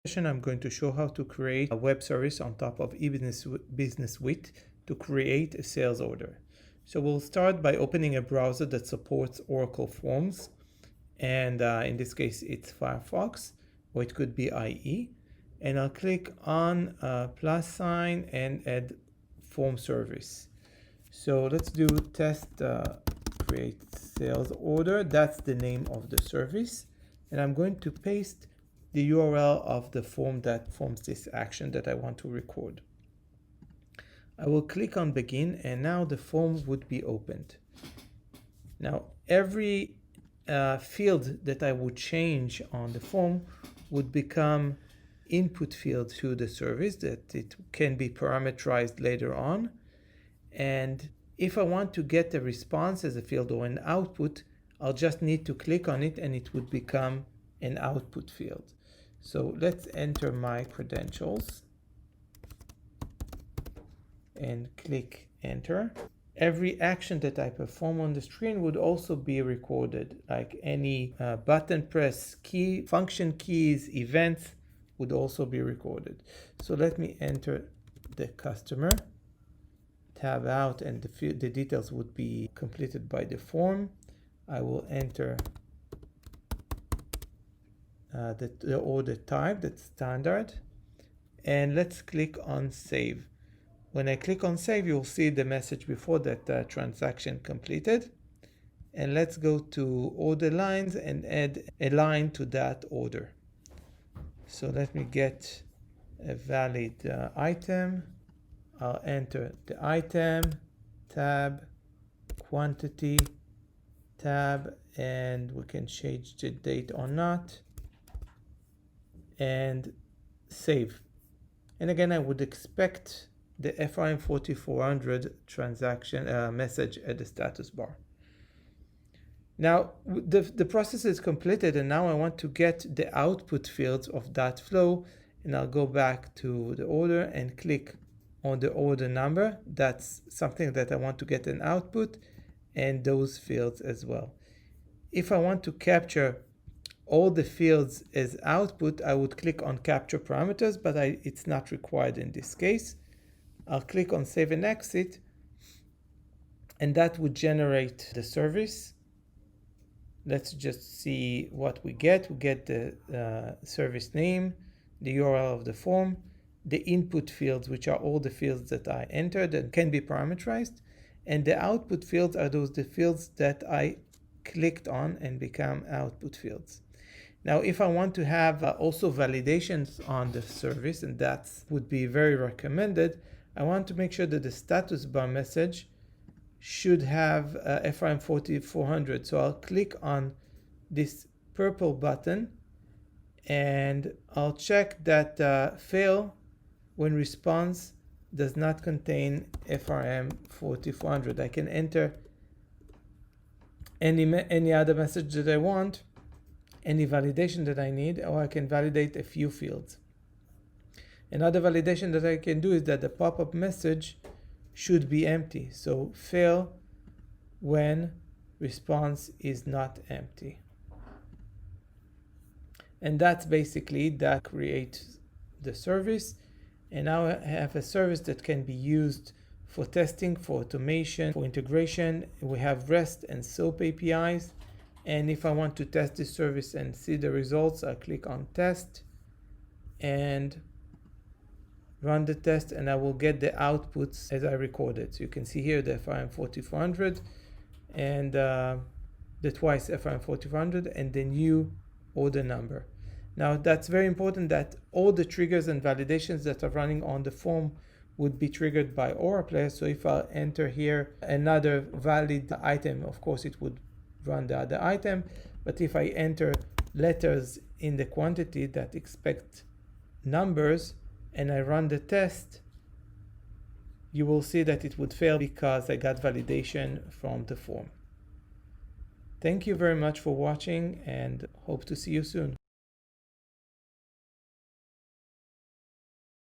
I'm going to show how to create a web service on top of eBusiness Suite to create a sales order. So we'll start by opening a browser that supports Oracle Forms, and in this case it's Firefox, or it could be IE, and I'll click on plus sign and add form service. So let's do test create sales order. That's the name of the service, and I'm going to paste the URL of the form that forms this action that I want to record. I will click on begin, and now the form would be opened. Now every field that I would change on the form would become input field to the service that it can be parameterized later on. And if I want to get a response as a field or an output, I'll just need to click on it and it would become an output field. So let's enter my credentials and click enter. Every action that I perform on the screen would also be recorded, like any button press, key, function keys, events would also be recorded. So let me enter the customer, tab out, and the details would be completed by the form. I will enter the order type, that's standard, and let's click on save. When I click on save, you'll see the message before that transaction completed. And let's go to order lines and add a line to that order. So let me get a valid item. I'll enter the item, tab, quantity, tab, and we can change the date or not, and save. And again, I would expect the FRM 4400 transaction message at the status bar. Now the process is completed, and now I want to get the output fields of that flow, and I'll go back to the order and click on the order number. That's something that I want to get an output, and those fields as well. If I want to capture all the fields as output, I would click on capture parameters, but it's not required in this case. I'll click on save and exit, and that would generate the service. Let's just see what we get. We get the service name, the URL of the form, the input fields, which are all the fields that I entered and can be parameterized, and the output fields are the fields that I clicked on and become output fields. Now, if I want to have also validations on the service, and that would be very recommended, I want to make sure that the status bar message should have FRM 4400. So I'll click on this purple button, and I'll check that fail when response does not contain FRM 4400. I can enter any other message that I want, any validation that I need, or I can validate a few fields. Another validation that I can do is that the pop-up message should be empty. So fail when response is not empty. And that's basically that creates the service. And now I have a service that can be used for testing, for automation, for integration. We have REST and SOAP APIs. And if I want to test this service and see the results, I click on test and run the test, and I will get the outputs as I recorded. So you can see here the FRM 4400 and the twice FRM 4400 and the new order number. Now that's very important that all the triggers and validations that are running on the form would be triggered by AuraPlayer. So if I enter here another valid item, of course it would run the other item. But if I enter letters in the quantity that expect numbers and I run the test, you will see that it would fail because I got validation from the form. Thank you very much for watching, and hope to see you soon.